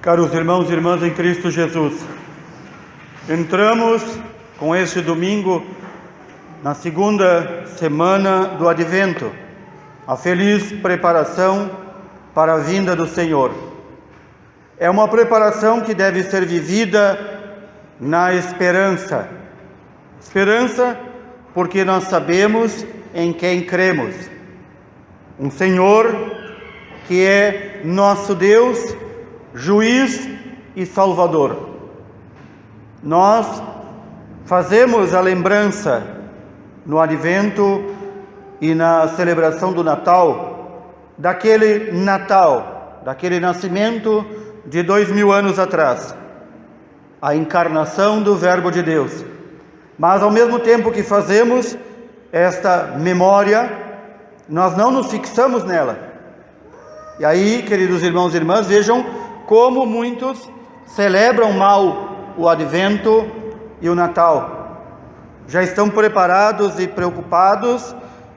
Caros irmãos e irmãs em Cristo Jesus, entramos com este domingo na segunda semana do Advento, a feliz preparação para a vinda do Senhor. É uma preparação que deve ser vivida na esperança. Esperança porque nós sabemos em quem cremos. Um Senhor que é nosso Deus, juiz e salvador. Nós fazemos a lembrança no Advento e na celebração do Natal, daquele nascimento de 2000 anos atrás, a encarnação do Verbo de Deus. Mas ao mesmo tempo que fazemos esta memória, nós não nos fixamos nela. E aí, queridos irmãos e irmãs, vejam como muitos celebram mal o Advento e o Natal. Já estão preparados e preocupados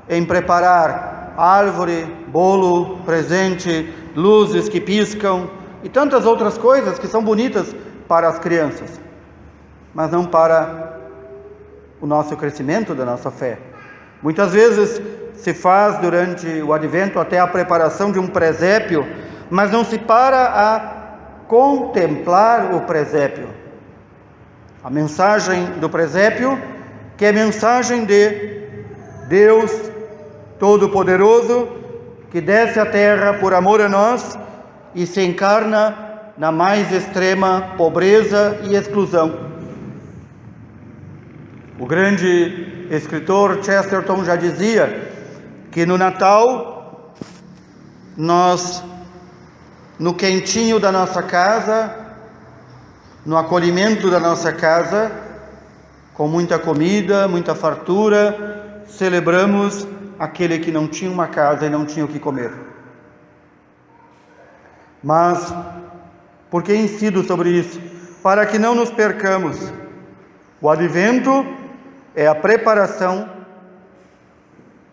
em preparar árvore, bolo, presente, luzes que piscam e tantas outras coisas que são bonitas para as crianças, mas não para o nosso crescimento da nossa fé. Muitas vezes se faz durante o Advento até a preparação de um presépio, mas não se para a contemplar o presépio. A mensagem do presépio, que é a mensagem de Deus Todo-Poderoso, que desce à terra por amor a nós e se encarna na mais extrema pobreza e exclusão. O grande escritor Chesterton já dizia que no Natal, nós, no quentinho da nossa casa, no acolhimento da nossa casa, com muita comida, muita fartura, celebramos aquele que não tinha uma casa e não tinha o que comer. Mas, por que incido sobre isso? Para que não nos percamos. O Advento é a preparação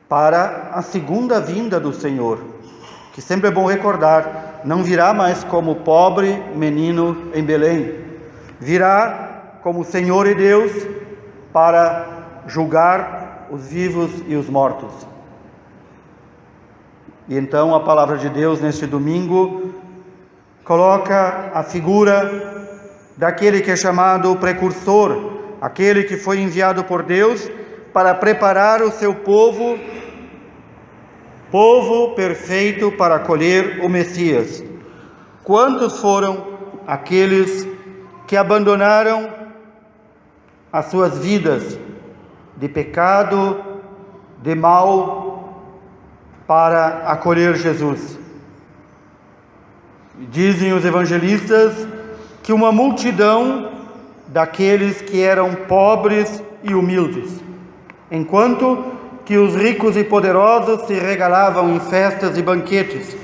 para a segunda vinda do Senhor, que sempre é bom recordar, não virá mais como pobre menino em Belém, virá como Senhor e Deus para julgar os vivos e os mortos. E então a palavra de Deus neste domingo coloca a figura daquele que é chamado o precursor, aquele que foi enviado por Deus para preparar o seu povo perfeito para acolher o Messias. Quantos foram aqueles que abandonaram as suas vidas de pecado, de mal, para acolher Jesus? Dizem os evangelistas que uma multidão daqueles que eram pobres e humildes, enquanto que os ricos e poderosos se regalavam em festas e banquetes.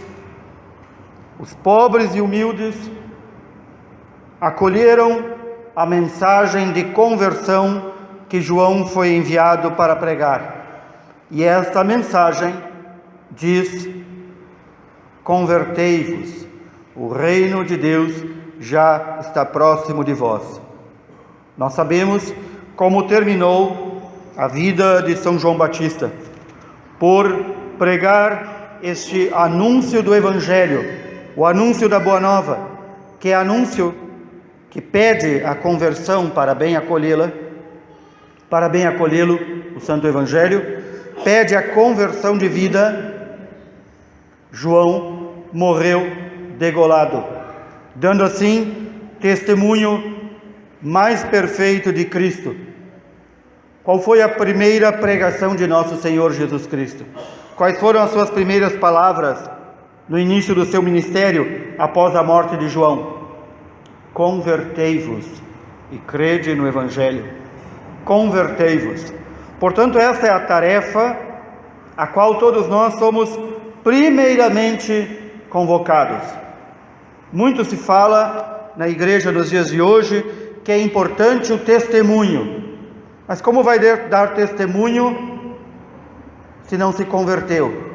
Os pobres e humildes acolheram a mensagem de conversão que João foi enviado para pregar. E esta mensagem diz: convertei-vos, o reino de Deus já está próximo de vós. Nós sabemos como terminou a vida de São João Batista, por pregar este anúncio do Evangelho, o anúncio da Boa Nova, que é anúncio que pede a conversão para bem acolhê-lo, o Santo Evangelho, pede a conversão de vida. João morreu degolado, dando assim testemunho mais perfeito de Cristo. Qual foi a primeira pregação de nosso Senhor Jesus Cristo? Quais foram as suas primeiras palavras no início do seu ministério após a morte de João? Convertei-vos e crede no Evangelho. Convertei-vos. Portanto, esta é a tarefa a qual todos nós somos primeiramente convocados. Muito se fala na igreja nos dias de hoje que é importante o testemunho. Mas como vai dar testemunho se não se converteu?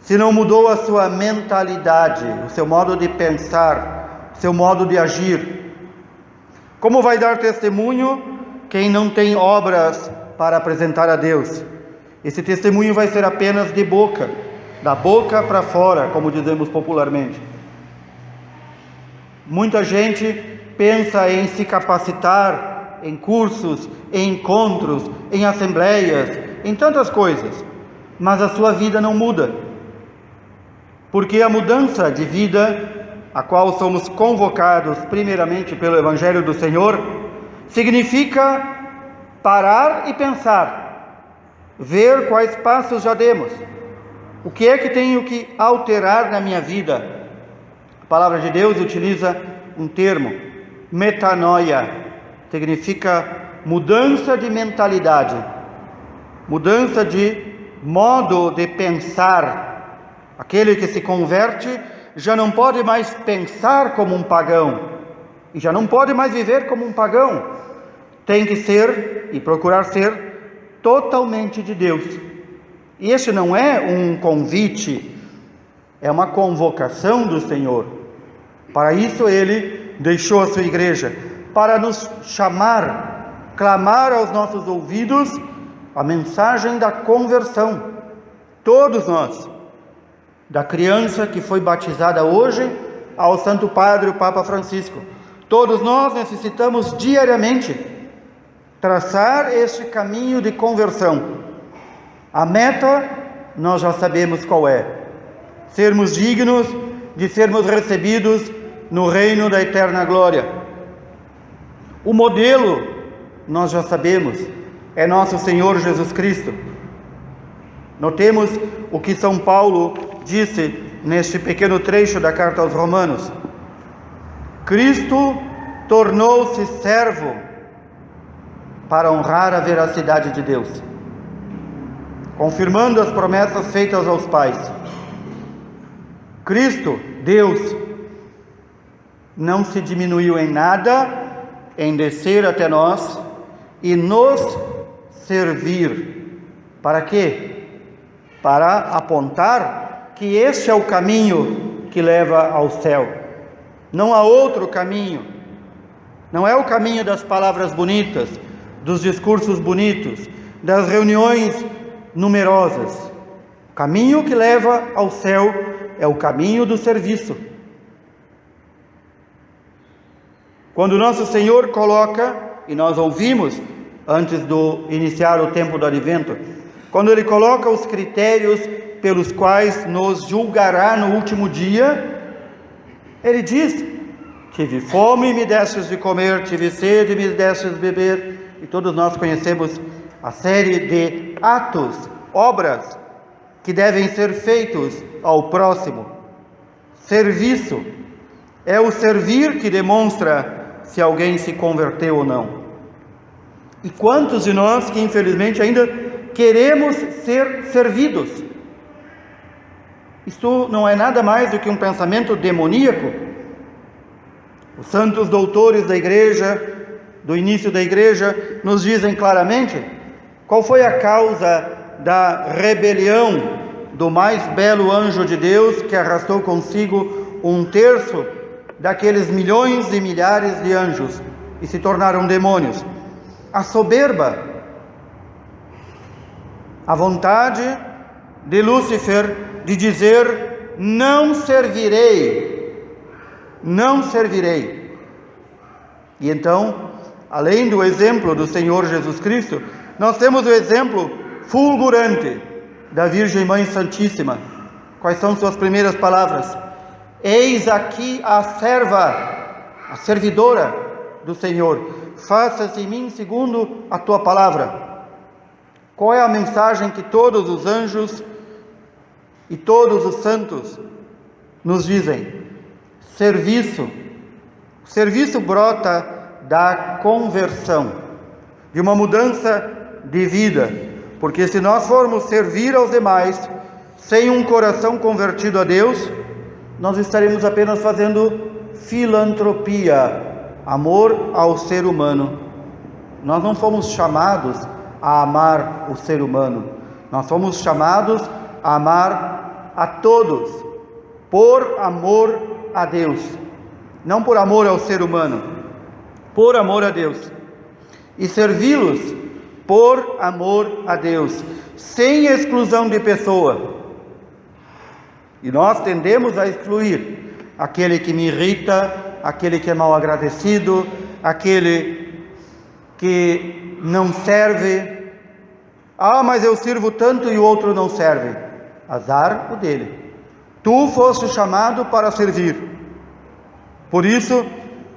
Se não mudou a sua mentalidade, o seu modo de pensar, seu modo de agir. Como vai dar testemunho quem não tem obras para apresentar a Deus? Esse testemunho vai ser apenas de boca, da boca para fora, como dizemos popularmente. Muita gente pensa em se capacitar em cursos, em encontros, em assembleias, em tantas coisas, mas a sua vida não muda. Porque a mudança de vida, a qual somos convocados primeiramente pelo Evangelho do Senhor, significa parar e pensar, ver quais passos já demos, o que é que tenho que alterar na minha vida. A palavra de Deus utiliza um termo, metanoia, significa mudança de mentalidade, mudança de modo de pensar. Aquele que se converte já não pode mais pensar como um pagão, e já não pode mais viver como um pagão. Tem que ser e procurar ser totalmente de Deus. E este não é um convite, é uma convocação do Senhor. Para isso Ele deixou a sua igreja, para nos chamar, clamar aos nossos ouvidos a mensagem da conversão. Todos nós, da criança que foi batizada hoje ao Santo Padre, o Papa Francisco, todos nós necessitamos diariamente traçar este caminho de conversão. A meta nós já sabemos qual é: sermos dignos de sermos recebidos no reino da eterna glória. O modelo nós já sabemos, é nosso Senhor Jesus Cristo. Notemos o que São Paulo disse neste pequeno trecho da carta aos Romanos: Cristo tornou-se servo para honrar a veracidade de Deus, confirmando as promessas feitas aos pais. Cristo, Deus, não se diminuiu em nada em descer até nós e nos servir. Para quê? Para apontar que este é o caminho que leva ao céu. Não há outro caminho. Não é o caminho das palavras bonitas, dos discursos bonitos, das reuniões numerosas. O caminho que leva ao céu é o caminho do serviço. Quando nosso Senhor coloca, e nós ouvimos antes do iniciar o tempo do advento, quando Ele coloca os critérios pelos quais nos julgará no último dia, Ele diz: tive fome e me destes de comer, tive sede e me destes de beber. E todos nós conhecemos a série de atos, obras que devem ser feitos ao próximo. Serviço é o servir que demonstra se alguém se converteu ou não. E quantos de nós que infelizmente ainda queremos ser servidos? Isto não é nada mais do que um pensamento demoníaco. Os santos doutores da igreja, do início da igreja, nos dizem claramente qual foi a causa da rebelião do mais belo anjo de Deus, que arrastou consigo 1/3 daqueles milhões e milhares de anjos e se tornaram demônios. A soberba, a vontade de Lúcifer de dizer: não servirei, não servirei. E então, além do exemplo do Senhor Jesus Cristo, nós temos o exemplo fulgurante da Virgem Mãe Santíssima. Quais são suas primeiras palavras? Eis aqui a serva, a servidora do Senhor, faça-se em mim segundo a tua palavra. Qual é a mensagem que todos os anjos e todos os santos nos dizem? Serviço. O serviço brota da conversão, de uma mudança de vida, porque se nós formos servir aos demais sem um coração convertido a Deus, nós estaremos apenas fazendo filantropia, amor ao ser humano. Nós não fomos chamados a amar o ser humano, nós fomos chamados a amar a todos, por amor a Deus. não por amor ao ser humano, por amor a Deus, e servi-los por amor a Deus, sem exclusão de pessoa. E nós tendemos a excluir aquele que me irrita, aquele que é mal agradecido, aquele que não serve. Ah, mas eu sirvo tanto e o outro não serve. Azar o dele. Tu foste chamado para servir. Por isso,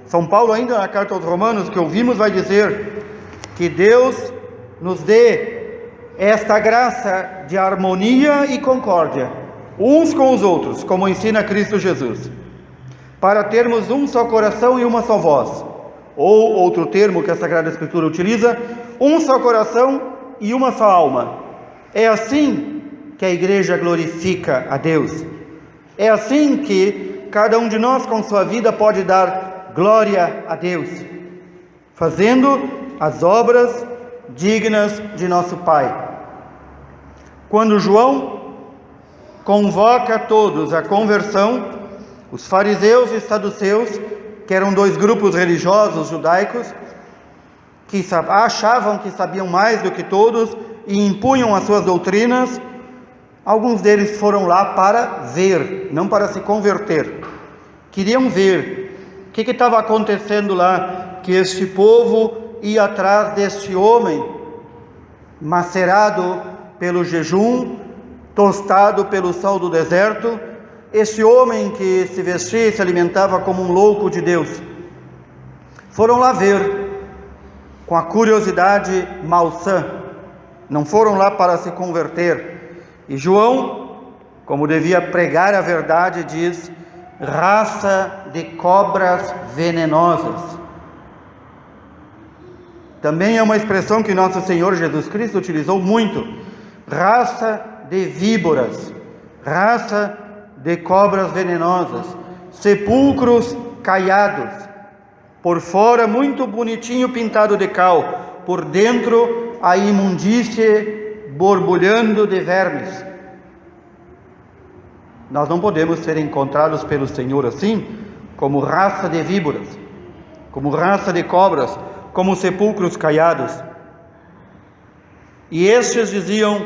São Paulo, ainda na carta aos Romanos, que ouvimos, vai dizer que Deus nos dê esta graça de harmonia e concórdia, uns com os outros, como ensina Cristo Jesus, para termos um só coração e uma só voz. Ou, outro termo que a Sagrada Escritura utiliza, um só coração e uma só alma. É assim que a igreja glorifica a Deus. É assim que cada um de nós com sua vida pode dar glória a Deus, fazendo as obras dignas de nosso Pai. Quando João convoca todos à conversão, os fariseus e saduceus, que eram dois grupos religiosos judaicos, que achavam que sabiam mais do que todos e impunham as suas doutrinas, alguns deles foram lá para ver, não para se converter. Queriam ver o que estava acontecendo lá, que este povo ia atrás deste homem, macerado pelo jejum, tostado pelo sol do deserto, este homem que se vestia e se alimentava como um louco de Deus. Foram lá ver, com a curiosidade malsã, não foram lá para se converter. E João, como devia pregar a verdade, diz: raça de cobras venenosas. Também é uma expressão que nosso Senhor Jesus Cristo utilizou muito: raça de víboras, raça de cobras venenosas, sepulcros caiados, por fora muito bonitinho pintado de cal, por dentro a imundície borbulhando de vermes. Nós não podemos ser encontrados pelo Senhor assim, como raça de víboras, como raça de cobras, como sepulcros caiados. E estes diziam: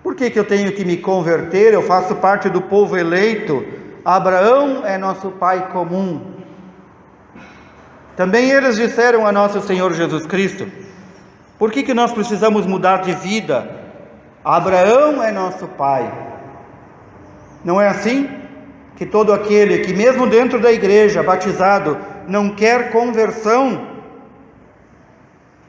por que eu tenho que me converter? Eu faço parte do povo eleito, Abraão é nosso pai comum. Também eles disseram a nosso Senhor Jesus Cristo: por que nós precisamos mudar de vida? Abraão é nosso pai. Não é assim que todo aquele que mesmo dentro da igreja, batizado, não quer conversão,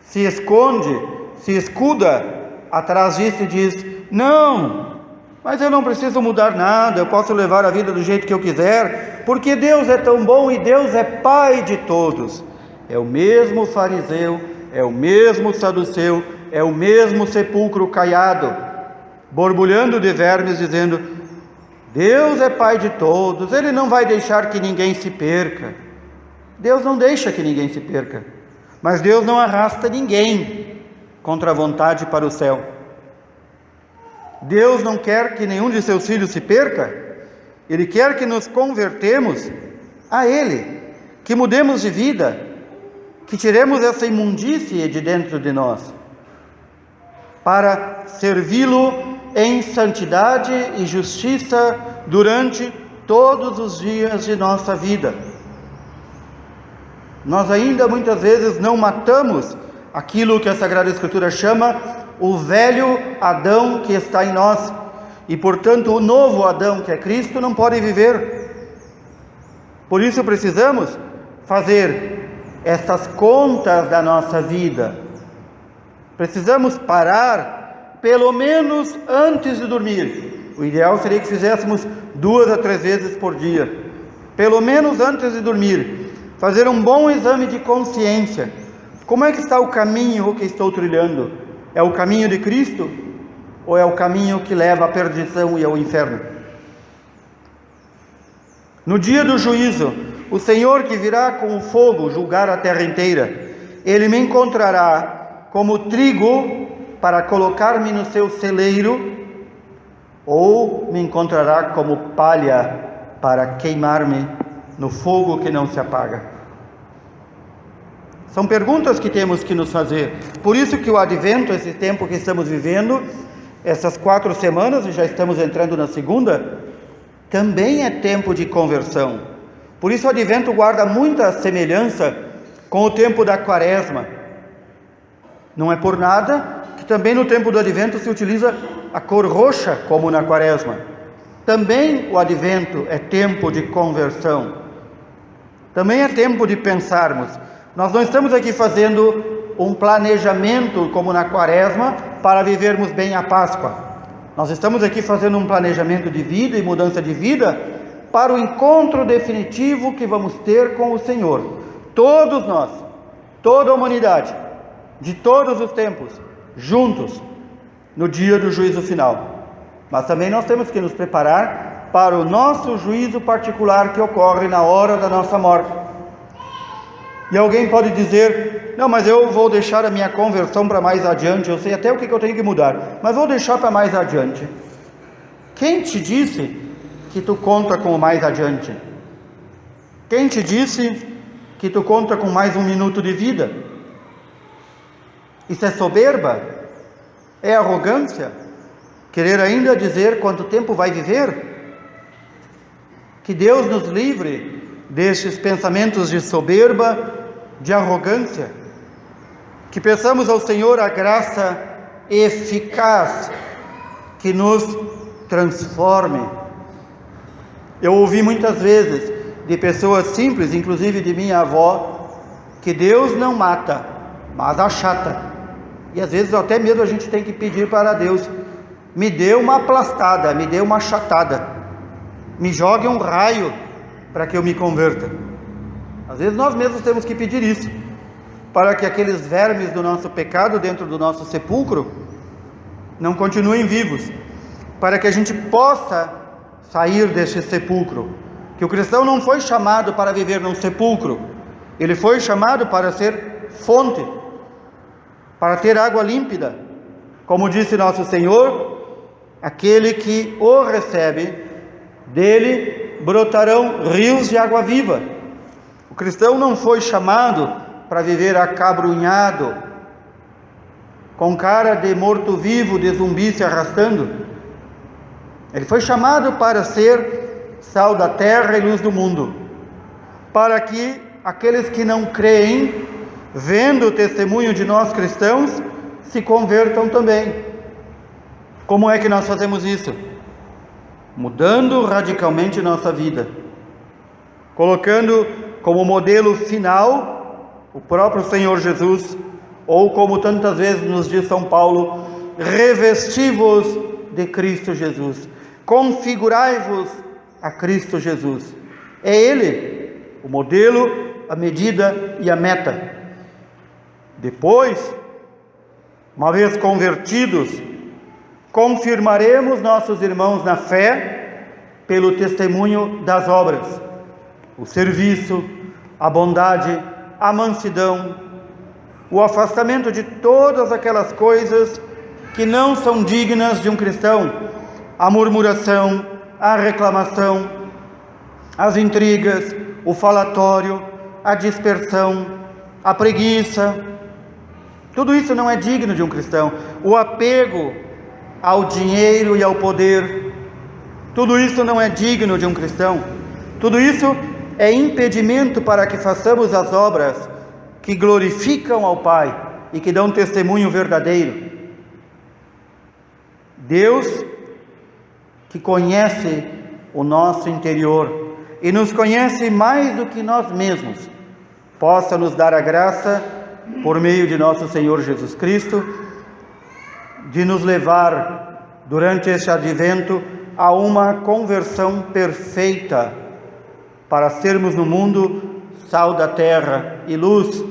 se esconde, se escuda atrás disso e diz: não, mas eu não preciso mudar nada, eu posso levar a vida do jeito que eu quiser, porque Deus é tão bom e Deus é Pai de todos. É o mesmo fariseu, é o mesmo saduceu, é o mesmo sepulcro caiado, borbulhando de vermes, dizendo: Deus é Pai de todos, Ele não vai deixar que ninguém se perca. Deus não deixa que ninguém se perca, mas Deus não arrasta ninguém contra a vontade para o céu. Deus não quer que nenhum de seus filhos se perca, Ele quer que nos convertemos a Ele, que mudemos de vida, que tiremos essa imundície de dentro de nós, para servi-lo em santidade e justiça durante todos os dias de nossa vida. Nós ainda muitas vezes não matamos aquilo que a Sagrada Escritura chama o velho Adão que está em nós, e portanto o novo Adão, que é Cristo, não pode viver. Por isso precisamos fazer estas contas da nossa vida. Precisamos parar, pelo menos antes de dormir. O ideal seria que fizéssemos 2 a 3 vezes por dia, pelo menos antes de dormir, fazer um bom exame de consciência. Como é que está o caminho que estou trilhando? É o caminho de Cristo ou é o caminho que leva à perdição e ao inferno? No dia do juízo, o Senhor, que virá com o fogo julgar a terra inteira, Ele me encontrará como trigo para colocar-me no seu celeiro, ou me encontrará como palha para queimar-me no fogo que não se apaga? São perguntas que temos que nos fazer. Por isso que o Advento, esse tempo que estamos vivendo, essas 4 semanas, e já estamos entrando na segunda, também é tempo de conversão. Por isso o Advento guarda muita semelhança com o tempo da Quaresma. Não é por nada que também no tempo do Advento se utiliza a cor roxa, como na Quaresma. Também o Advento é tempo de conversão. Também é tempo de pensarmos. Nós não estamos aqui fazendo um planejamento, como na Quaresma, para vivermos bem a Páscoa. Nós estamos aqui fazendo um planejamento de vida e mudança de vida para o encontro definitivo que vamos ter com o Senhor. Todos nós, toda a humanidade, de todos os tempos, juntos, no dia do juízo final. Mas também nós temos que nos preparar para o nosso juízo particular que ocorre na hora da nossa morte. E alguém pode dizer: não, mas eu vou deixar a minha conversão para mais adiante, eu sei até o que eu tenho que mudar, mas vou deixar para mais adiante. Quem te disse que tu conta com o mais adiante? Quem te disse que tu conta com mais 1 minuto de vida? Isso é soberba? É arrogância? Querer ainda dizer quanto tempo vai viver? Que Deus nos livre destes pensamentos de soberba, de arrogância. Que peçamos ao Senhor a graça eficaz que nos transforme. Eu ouvi muitas vezes de pessoas simples, inclusive de minha avó, que Deus não mata, mas achata. E às vezes até mesmo a gente tem que pedir para Deus: me dê uma aplastada, me dê uma achatada, me jogue um raio para que eu me converta. Às vezes nós mesmos temos que pedir isso, para que aqueles vermes do nosso pecado dentro do nosso sepulcro não continuem vivos, para que a gente possa sair deste sepulcro. Que o cristão não foi chamado para viver num sepulcro, ele foi chamado para ser fonte, para ter água límpida. Como disse nosso Senhor: aquele que o recebe, dele brotarão rios de água viva. O cristão não foi chamado para viver acabrunhado, com cara de morto-vivo, de zumbi se arrastando. Ele foi chamado para ser sal da terra e luz do mundo, para que aqueles que não creem, vendo o testemunho de nós cristãos, se convertam também. Como é que nós fazemos isso? Mudando radicalmente nossa vida, colocando como modelo final o próprio Senhor Jesus, ou como tantas vezes nos diz São Paulo: revesti-vos de Cristo Jesus, configurai-vos a Cristo Jesus. É Ele o modelo, a medida e a meta. Depois, uma vez convertidos, confirmaremos nossos irmãos na fé pelo testemunho das obras, o serviço, a bondade, a mansidão, o afastamento de todas aquelas coisas que não são dignas de um cristão: a murmuração, a reclamação, as intrigas, o falatório, a dispersão, a preguiça. Tudo isso não é digno de um cristão. O apego ao dinheiro e ao poder, tudo isso não é digno de um cristão. Tudo isso é impedimento para que façamos as obras que glorificam ao Pai e que dão testemunho verdadeiro. Deus, que conhece o nosso interior e nos conhece mais do que nós mesmos, possa nos dar a graça, por meio de nosso Senhor Jesus Cristo, de nos levar durante este advento a uma conversão perfeita, para sermos no mundo sal da terra e luz,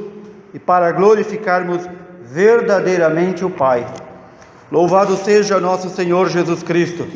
e para glorificarmos verdadeiramente o Pai. Louvado seja nosso Senhor Jesus Cristo.